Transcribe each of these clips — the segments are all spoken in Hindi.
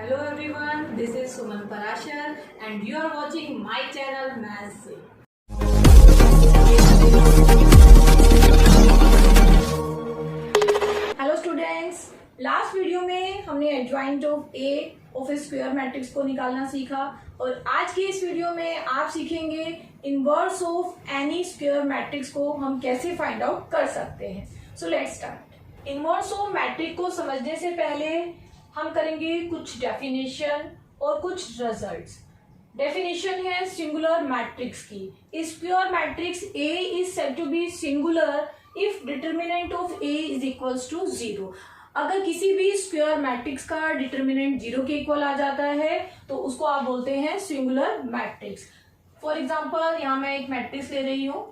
Hello everyone, this is Suman Parashar and you are watching my channel Maths Se। Hello students, last video में हमने adjoint of A of A square matrix को निकालना सीखा और आज के इस वीडियो में आप सीखेंगे inverse of N E square matrix को हम कैसे फाइंड आउट कर सकते हैं। So let's start. Inverse of matrix को समझने से पहले हम करेंगे कुछ डेफिनेशन और कुछ रिजल्ट्स। डेफिनेशन है सिंगुलर मैट्रिक्स की। Square matrix A is said to be singular if determinant of A is equals to 0। अगर किसी भी स्क्वायर मैट्रिक्स का डिटर्मिनेंट 0 के इक्वल आ जाता है तो उसको आप बोलते हैं सिंगुलर मैट्रिक्स। फॉर एग्जांपल यहाँ मैं एक मैट्रिक्स ले रही हूँ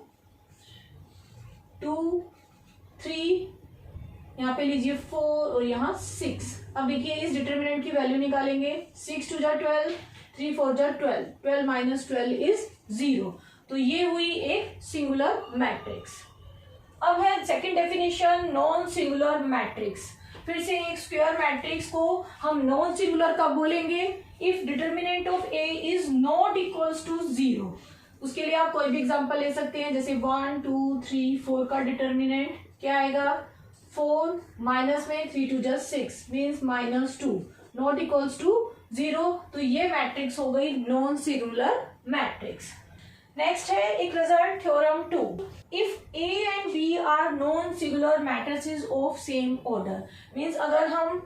2 3, यहाँ पे लीजिए 4 और यहाँ 6। अब देखिए इस डिटर्मिनेंट की वैल्यू निकालेंगे। 6 2 जा 12, 3 4 जा 12, 12 माइनस 12 इज 0। तो ये हुई एक सिंगुलर मैट्रिक्स। अब है second definition non singular matrix. फिर से एक स्क्वायर मैट्रिक्स को हम नॉन सिंगुलर कब बोलेंगे? If determinant of A is not equals to 0। उसके लिए आप कोई भी एग्जांपल ले सकते हैं, जैसे 1 2 3 4 का डिटर्मिनेंट क्या आएगा? 4 माइनस में 3 2 जा 6 मीन्स -2 नॉट इक्वल्स टू 0। तो ये मैट्रिक्स हो गई नॉन सिंगुलर मैट्रिक्स। नेक्स्ट है एक result theorem 2। If A and B are non singular matrices of same order, means अगर हम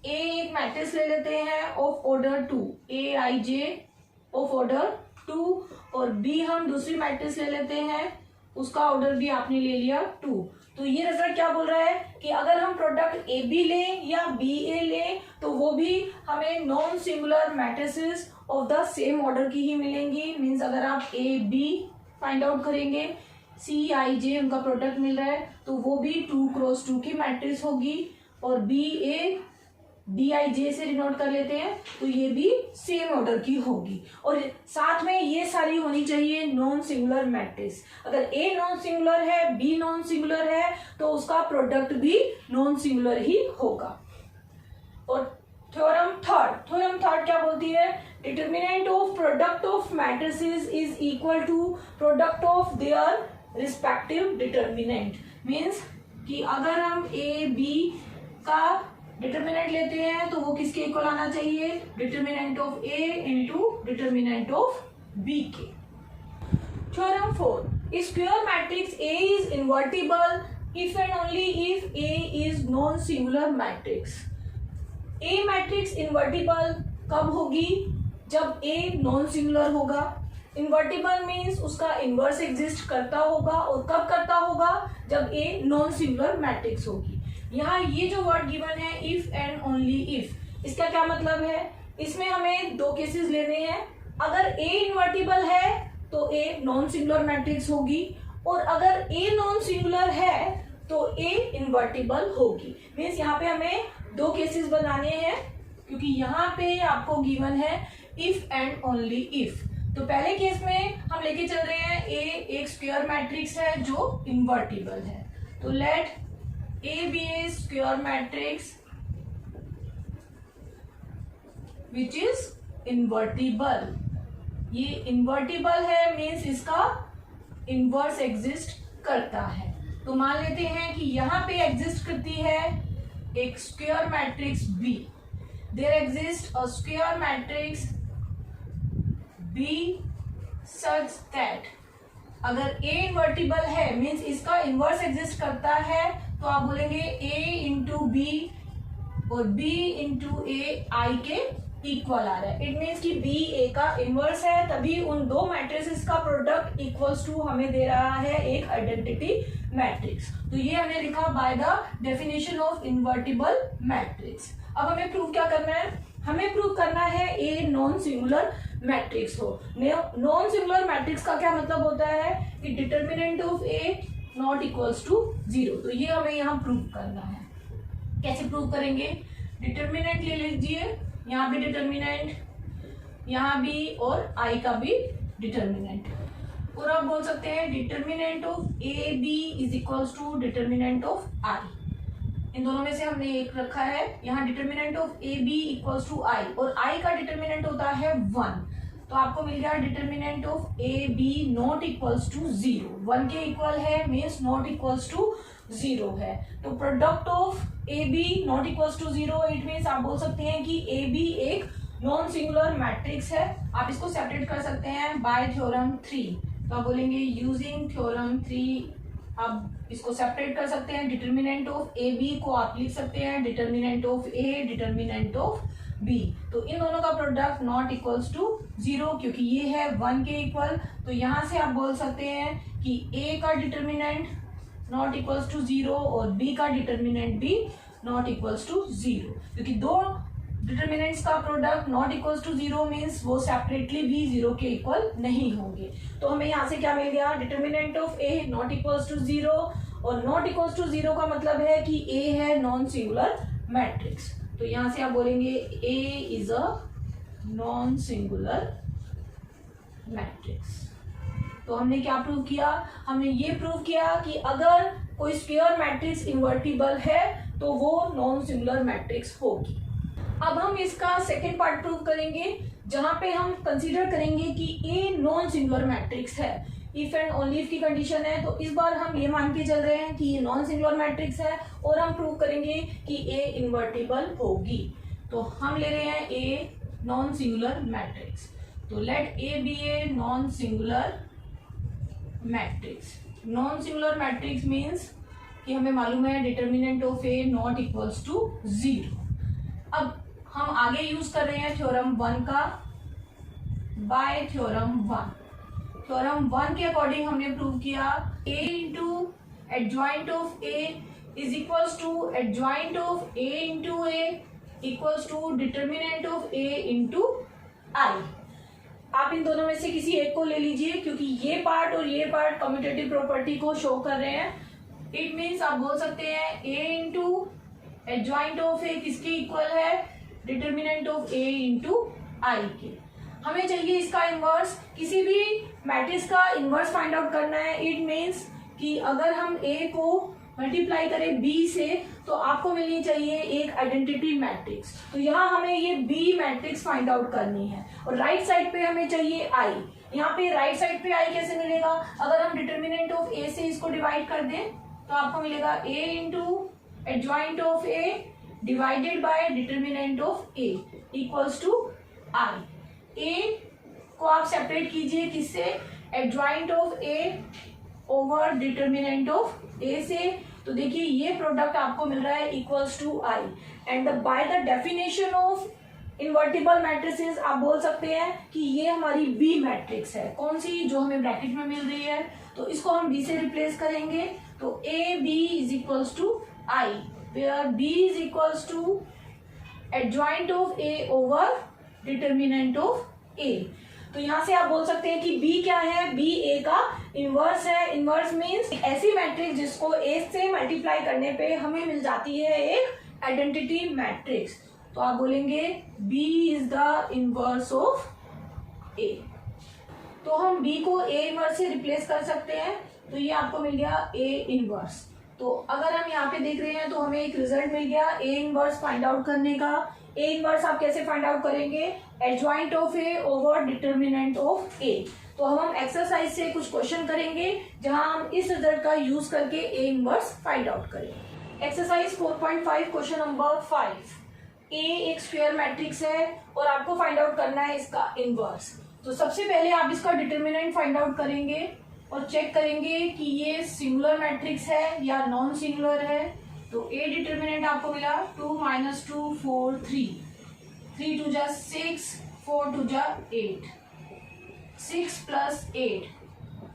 ए एक मैट्रिक्स ले लेते हैं of order 2, A I J of order 2, और बी हम दूसरी मैट्रिक्स ले लेते हैं उसका ऑर्डर भी आपने ले लिया 2। तो ये रिजल्ट क्या बोल रहा है कि अगर हम प्रोडक्ट ए बी लें या बी ए लें तो वो भी हमें non singular matrices of the same order की ही मिलेंगी। मीन्स अगर आप ए बी फाइंड आउट करेंगे, सी आई जे उनका प्रोडक्ट मिल रहा है तो वो भी 2 क्रॉस 2 की मैट्रिक्स होगी, और बी ए डी आई जे से डिनोट कर लेते हैं तो ये भी सेम ऑर्डर की होगी। और साथ में ये सारी होनी चाहिए नॉन सिंगुलर मैट्रिक्स। अगर ए नॉन सिंगुलर है, बी नॉन सिंगुलर है तो उसका प्रोडक्ट भी नॉन सिंगुलर ही होगा। और थ्योरम थर्ड क्या बोलती है? Determinant of product of matrices is equal to product of their respective determinant. Means कि अगर हम ए बी का डिटर्मिनेंट लेते हैं तो वो किसके इक्वल आना चाहिए? Determinant of A into determinant of B के। Theorem 4, square matrix A is invertible if and only if A is non singular matrix. A matrix invertible कब होगी? जब ए नॉन सिंगुलर होगा। इन्वर्टिबल मीन्स उसका इनवर्स एग्जिस्ट करता होगा, और कब करता होगा? जब ए नॉन सिंगुलर मैट्रिक्स होगी। यहाँ ये जो वर्ड गिवन है इफ एंड ओनली इफ, इसका क्या मतलब है? इसमें हमें दो केसेस लेने हैं। अगर ए इन्वर्टिबल है तो ए नॉन सिंगुलर मैट्रिक्स होगी, और अगर ए नॉन सिंगुलर है तो ए इन्वर्टिबल होगी। मीन्स यहाँ पे हमें दो केसेस बनाने हैं क्योंकि यहाँ पे आपको गिवन है इफ एंड ओनली इफ। तो पहले केस में हम लेके चल रहे हैं ए एक स्क्वायर मैट्रिक्स है जो इन्वर्टिबल है। तो let A be a square matrix which is invertible. ये इन्वर्टिबल है मीन्स इसका इनवर्स एग्जिस्ट करता है। तो मान लेते हैं कि यहाँ पे एग्जिस्ट करती है एक square matrix B. There exist a square matrix B such that अगर ए इन्वर्टिबल है मीन्स इसका इनवर्स एग्जिस्ट करता है तो आप बोलेंगे ए इंटू बी और बी इंटू ए आई के इक्वल आ रहा है। इट मीन्स कि बी ए का इनवर्स है, तभी उन दो मैट्रिसेस का प्रोडक्ट इक्वल्स टू हमें दे रहा है एक आइडेंटिटी मैट्रिक्स। तो ये हमने लिखा bye the definition of invertible matrix. अब हमें प्रूव क्या करना है? हमें प्रूव करना है ए नॉन सिंगुलर मैट्रिक्स हो। नॉन सिंगुलर मैट्रिक्स का क्या मतलब होता है कि determinant of A not equals to 0। तो ये हमें यहाँ प्रूव करना है। कैसे प्रूव करेंगे? डिटर्मिनेंट ले लीजिए, यहाँ भी डिटर्मिनेंट, यहाँ भी, और आई का भी डिटर्मिनेंट। और आप बोल सकते हैं determinant of A B is equals to determinant of I. इन दोनों में से हमने एक रखा है, यहाँ determinant of A B equals to I, और आई का डिटर्मिनेंट होता है 1, तो आपको मिल गया determinant of A B not equals to 0, 1 के इक्वल है मीन्स नॉट इक्वल्स टू 0 है। तो product of A B not equals to 0, it means आप बोल सकते हैं कि ए बी एक नॉन सिंगुलर मैट्रिक्स है। आप इसको सेपरेट कर सकते हैं बाय थ्योरम 3, तो आप बोलेंगे यूजिंग थ्योरम 3 आप इसको सेपरेट कर सकते हैं। डिटर्मिनेंट ऑफ ए बी को आप लिख सकते हैं determinant of A, determinant of B, तो इन दोनों का प्रोडक्ट नॉट इक्वल्स टू 0, क्योंकि ये है 1 के इक्वल, तो यहाँ से आप बोल सकते हैं कि ए का डिटर्मिनेंट नॉट इक्वल्स टू 0 और बी का डिटर्मिनेंट भी नॉट इक्वल्स टू 0, क्योंकि दो डिटर्मिनेंट्स का product not equals to 0 means वो सेपरेटली भी 0 के इक्वल नहीं होंगे। तो हमें यहाँ से क्या मिल गया, determinant of A not equals to 0, और नॉट इक्वल्स टू 0 का मतलब है कि ए है नॉन सिंगुलर मैट्रिक्स, तो यहाँ से आप बोलेंगे A is a non singular matrix. तो हमने क्या प्रूव किया, हमने ये प्रूव किया कि अगर कोई स्क्वायर मैट्रिक्स इन्वर्टिबल है तो वो नॉन सिंगुलर मैट्रिक्स होगी। अब हम इसका सेकेंड पार्ट प्रूव करेंगे, जहां पे हम कंसीडर करेंगे कि ए नॉन सिंगुलर मैट्रिक्स है, इफ एंड ओनली इफ की कंडीशन है। तो इस बार हम ये मान के चल रहे हैं कि ये नॉन सिंगुलर मैट्रिक्स है, और हम प्रूव करेंगे कि ए इन्वर्टिबल होगी। तो हम ले रहे हैं ए नॉन सिंगुलर मैट्रिक्स, तो let A be a non singular matrix. Non singular matrix means कि हमें मालूम है determinant of A not equals to 0। अब हम आगे यूज कर रहे हैं थ्योरम 1 का बाय थ्योरम 1। थ्योरम 1 के अकॉर्डिंग हमने प्रूव किया a into adjoint of a is equals to adjoint of a into a equals to determinant of a into i। आप इन दोनों में से किसी एक को ले लीजिए, क्योंकि ये पार्ट और ये पार्ट कम्यूटेटिव प्रॉपर्टी को शो कर रहे हैं। इट मीन्स आप बोल सकते हैं a into adjoint of a किसके इक्वल है, डिटर्मिनेंट ऑफ a इंटू आई के। हमें चाहिए इसका इनवर्स, किसी भी मैट्रिक्स का इनवर्स फाइंड आउट करना है। इट मीन्स कि अगर हम a को मल्टीप्लाई करें b से तो आपको मिलनी चाहिए एक आइडेंटिटी मैट्रिक्स। तो यहाँ हमें ये b मैट्रिक्स फाइंड आउट करनी है, और राइट साइड पे हमें चाहिए i। यहाँ पे राइट साइड पे i कैसे मिलेगा, अगर हम डिटर्मिनेंट ऑफ a से इसको डिवाइड कर दें तो आपको मिलेगा a into adjoint of a divided by determinant of a equals to i। a को आप सेपरेट कीजिए किससे, adjoint of a over determinant of a से, तो देखिए ये प्रोडक्ट आपको मिल रहा है equals to i। And by the definition of invertible matrices आप बोल सकते हैं कि ये हमारी b मैट्रिक्स है। कौन सी, जो हमें ब्रैकेट में मिल रही है, तो इसको हम b से रिप्लेस करेंगे, तो a b is equals to i, where b is equals to adjoint of a over determinant of a। तो यहाँ से आप बोल सकते हैं कि b क्या है, b a का इनवर्स है। इनवर्स मीन्स ऐसी मैट्रिक्स जिसको a से मल्टीप्लाई करने पे हमें मिल जाती है एक आइडेंटिटी मैट्रिक्स। तो आप बोलेंगे b is the inverse of a। तो हम b को a इनवर्स से रिप्लेस कर सकते हैं, तो ये आपको मिल गया a इनवर्स। तो अगर हम यहाँ पे देख रहे हैं तो हमें एक रिजल्ट मिल गया ए इनवर्स फाइंड आउट करने का। ए इनवर्स आप कैसे फाइंड आउट करेंगे, adjoint of A over determinant of A. तो हम एक्सरसाइज से कुछ क्वेश्चन करेंगे जहां हम इस रिजल्ट का यूज करके ए इनवर्स फाइंड आउट करेंगे। Exercise 4.5 question number 5। ए एक स्क्वायर मैट्रिक्स है और आपको फाइंड आउट करना है इसका इनवर्स। तो सबसे पहले आप इसका डिटर्मिनेंट फाइंड आउट करेंगे और चेक करेंगे कि ये सिंगुलर मैट्रिक्स है या नॉन सिंगुलर है। तो ए डिटर्मिनेंट आपको मिला 2 - 2 4 3, 3 2 जा 6, 4 2 जा 8, 6 + 8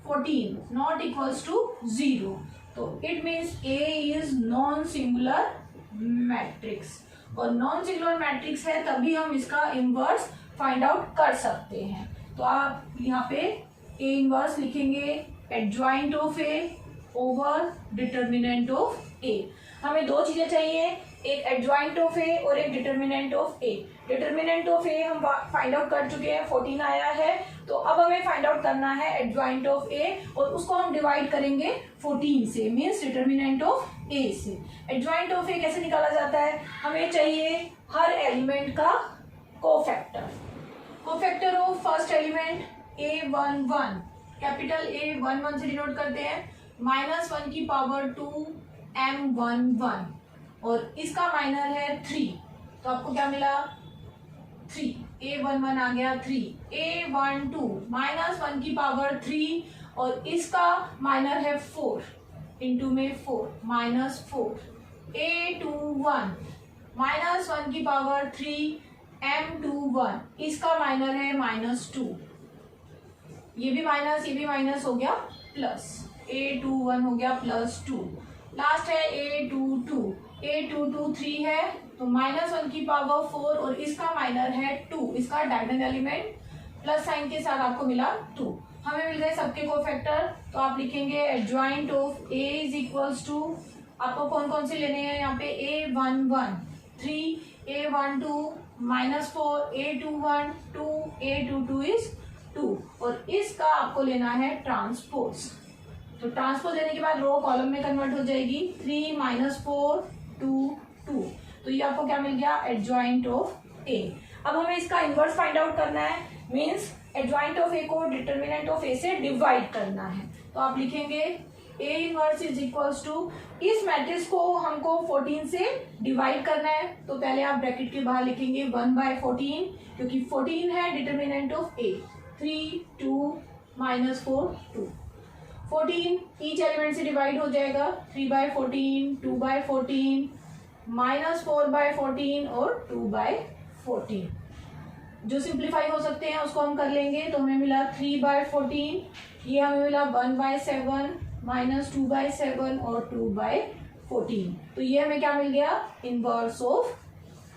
14 नॉट इक्वल्स टू 0। तो it means A is non singular matrix, और नॉन सिंगुलर मैट्रिक्स है तभी हम इसका इनवर्स फाइंड आउट कर सकते हैं। तो आप यहाँ पे ए इनवर्स लिखेंगे adjoint of A over determinant of A. हमें दो चीजें चाहिए, एक एडजॉइंट ऑफ ए और एक determinant of A. Determinant of A हम फाइंड आउट कर चुके हैं, 14 आया है। तो अब हमें फाइंड आउट करना है एडजॉइंट ऑफ ए और उसको हम डिवाइड करेंगे 14 से, मीन्स डिटर्मिनेंट ऑफ ए से। एडजॉइंट ऑफ ए कैसे निकाला जाता है, हमें चाहिए हर एलिमेंट का cofactor. Cofactor of first element A11, capital A11 से डिनोट करते हैं, -1 की पावर 2 M11 और इसका माइनर है 3, तो आपको क्या मिला 3, A11 आ गया 3। A12 -1 की पावर 3 और इसका माइनर है 4, इंटू में 4 -4। A21 -1 की पावर 3 M21, इसका माइनर है -2, ये भी माइनस हो गया प्लस, A21 हो गया +2। लास्ट है A22 3 है तो -1 की पावर 4 और इसका माइनर है 2, इसका डायगोनल एलिमेंट प्लस साइन के साथ आपको मिला 2। हमें मिल गए सबके कोफैक्टर, तो आप लिखेंगे adjoint of A is equals to, आपको कौन कौन से लेने हैं यहाँ पे, A11 3, A12 -4, A21 2, A22 is 2 और इसका आपको लेना है ट्रांसपोज। तो ट्रांसपोज लेने के बाद रो कॉलम में कन्वर्ट हो जाएगी, 3 -4 2 2, तो ये आपको क्या मिल गया एडजॉइंट ऑफ ए। अब हमें इसका इनवर्स फाइंड आउट करना है, मींस एडजॉइंट ऑफ ए को डिटर्मिनेंट ऑफ ए से डिवाइड करना है। तो आप लिखेंगे A inverse is equals to, इस मैट्रिक्स को हमको 14 से डिवाइड करना है, तो पहले आप ब्रैकेट के बाहर लिखेंगे 1/14, क्योंकि 14 है determinant of A. 3 2 -4 2, 14 each element से डिवाइड हो जाएगा, 3/14 2/14 -4/14 और 2/14। जो सिंप्लीफाई हो सकते हैं उसको हम कर लेंगे, तो हमें मिला 3/14, ये हमें मिला 1/7 -2/7 और 2/14, तो ये हमें क्या मिल गया inverse of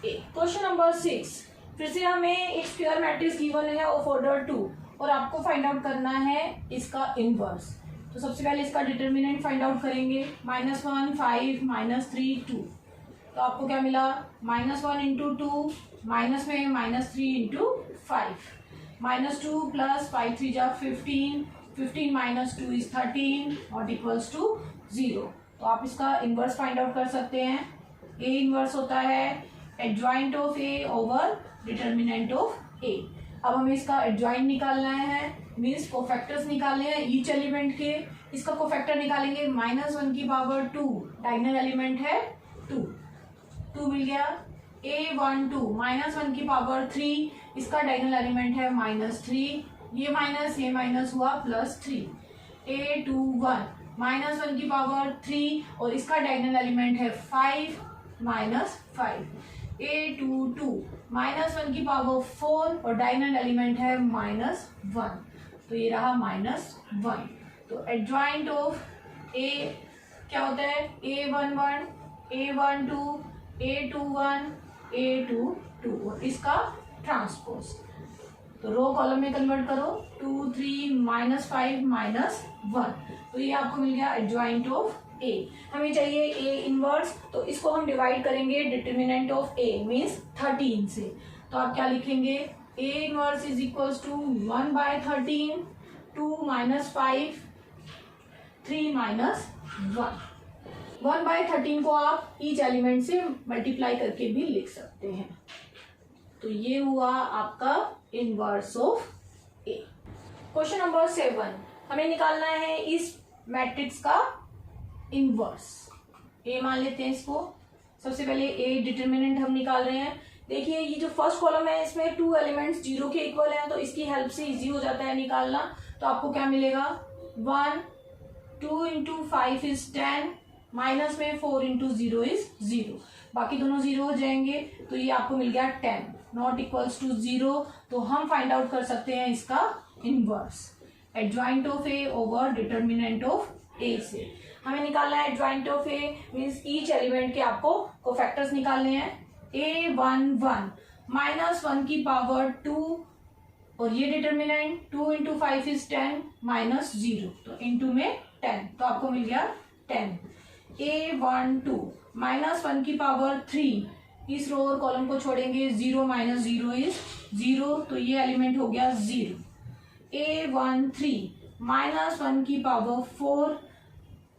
A. Question number 6, फिर से हमें एक स्क्वायर मैट्रिक्स गिवन है ऑफ ऑर्डर 2 और आपको फाइंड आउट करना है इसका इनवर्स। तो सबसे पहले इसका डिटर्मिनेंट फाइंड आउट करेंगे, -1 5 -3 2, तो आपको क्या मिला -1 इंटू 2, माइनस में -3 इंटू 5, -2 + 5 3 जा 15, 15 - 2 इज 13 नॉट इक्वल्स टू 0। तो आप इसका इनवर्स फाइंड आउट कर सकते हैं। ए इनवर्स होता है adjoint of A over determinant of A. अब हमें इसका एडजॉइंट निकालना है, मीन्स कोफैक्टर्स निकालने हैं ईच एलिमेंट के। इसका कोफैक्टर निकालेंगे -1 की पावर 2, डायगोनल एलिमेंट है 2 मिल गया। A12 -1 की पावर 3, इसका डायगोनल एलिमेंट है -3, ये माइनस हुआ +3। A21 -1 की पावर 3 और इसका डायगोनल एलिमेंट है 5 -5। A22 -1 की पावर 4 और डायगोनल एलिमेंट है -1, तो ये रहा -1। तो एडजॉइंट ऑफ ए क्या होता है, A11 A12 A21 A22 और इसका ट्रांसपोज। तो रो कॉलम में कन्वर्ट करो, 2 3 -5 -1, तो ये आपको मिल गया एडजॉइंट ऑफ ए। हमें चाहिए ए इनवर्स, तो इसको हम डिवाइड करेंगे डिटर्मिनेंट ऑफ ए मीन्स 13 से। तो आप क्या लिखेंगे, A inverse is equals to 1/13 2 -5 3 -1। 1/13 को आप ईच एलिमेंट से मल्टीप्लाई करके भी लिख सकते हैं। तो ये हुआ आपका inverse of A. Question number 7, हमें निकालना है इस मैट्रिक्स का इनवर्स। ए मान लेते हैं इसको। सबसे पहले ए डिटर्मिनेंट हम निकाल रहे हैं। देखिए ये जो फर्स्ट कॉलम है इसमें 2 एलिमेंट्स 0 के इक्वल हैं, तो इसकी हेल्प से इजी हो जाता है निकालना। तो आपको क्या मिलेगा, 1 2 × 5 इज 10, माइनस में 4 × 0 इज 0, बाकी दोनों 0 हो जाएंगे, तो ये आपको मिल गया 10 नॉट इक्वल्स टू 0। तो हम फाइंड आउट कर सकते हैं इसका inverse, adjoint of A over determinant of A से। हमें निकालना है adjoint of A means each element के आपको कोफैक्टर्स निकालने हैं। A11 -1 की पावर 2 और ये डिटर्मिनेंट 2 × 5 इज 10 -0, तो इंटू में 10, तो आपको मिल गया 10। A12 -1 की पावर 3 इस रो और कॉलम को छोड़ेंगे, 0 माइनस 0 इज 0, तो ये एलिमेंट हो गया 0। A13 -1 की पावर 4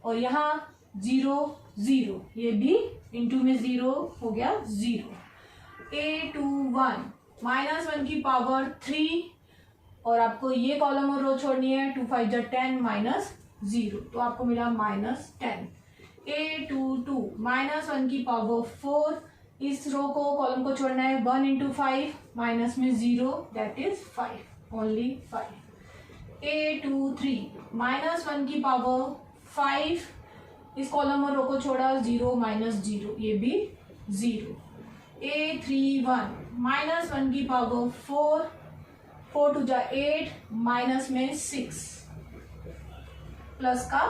और यहाँ 0 0, ये भी इंटू में 0 हो गया 0। A21 -1 की पावर 3 और आपको ये कॉलम और रो छोड़नी है, 2 5 10 माइनस 0, तो आपको मिला -10। A22 -1 की पावर 4, इस रो को कॉलम को छोड़ना है, 1 इंटू 5 माइनस में 0, दैट इज 5, ओनली 5। A23 -1 की पावर 5, इस कॉलम और रो को छोड़ा, 0 माइनस 0, ये भी 0। A31 -1 की पावर 4, 4 टू जा 8 माइनस में 6 प्लस का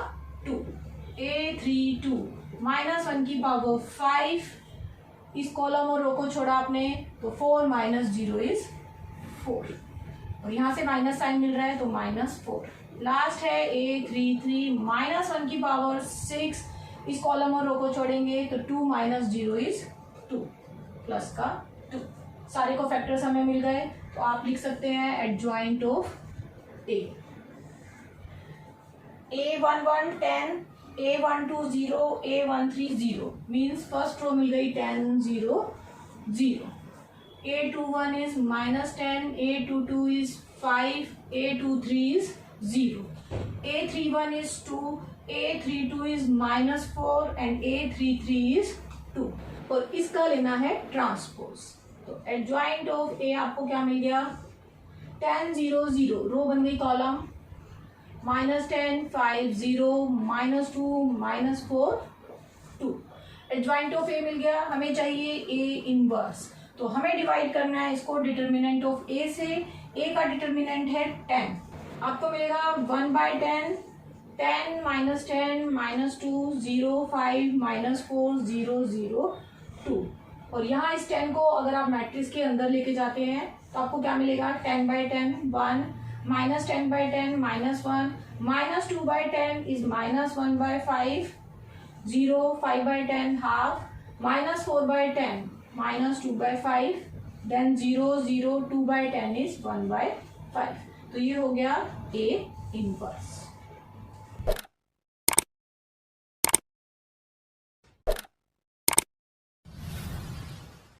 2। A32 -1 की पावर 5, इस कॉलम और रो को छोड़ा आपने, तो 4 माइनस 0 इज 4 और यहां से माइनस साइन मिल रहा है, तो -4। लास्ट है A33 -1 की पावर 6, इस कॉलम और रो को छोड़ेंगे, तो 2 माइनस 0 इज 2 प्लस का 2। सारे को फैक्टर्स हमें मिल गए, तो आप लिख सकते हैं adjoint of A। A11 10, A12 0, A13 0, means first row मिल गई 10 0 0। A21 is -10, A22 is 5, A23 is 0, A31 is 2, A32 is -4 and A33 is 2। और इसका लेना है ट्रांसपोज, तो एडजॉइंट ऑफ A आपको क्या मिल गया, 10 0 0, रो बन गई कॉलम, -10 5 0, -2 -4 2। एडजॉइंट ऑफ A मिल गया, हमें चाहिए A इनवर्स, तो हमें डिवाइड करना है इसको डिटर्मिनेंट ऑफ A से। A का डिटर्मिनेंट है 10, आपको मिलेगा 1/10, 10 -10 -2 0 5 -4 0 0 2। और यहाँ इस 10 को अगर आप मैट्रिक्स के अंदर लेके जाते हैं, तो आपको क्या मिलेगा, 10/10 1, -10/10 -1, -2/10 is -1/5, 0 5/10 half, -4/10 -2/5, then 0 0 2/10 is 1/5। तो ये हो गया A इनवर्स।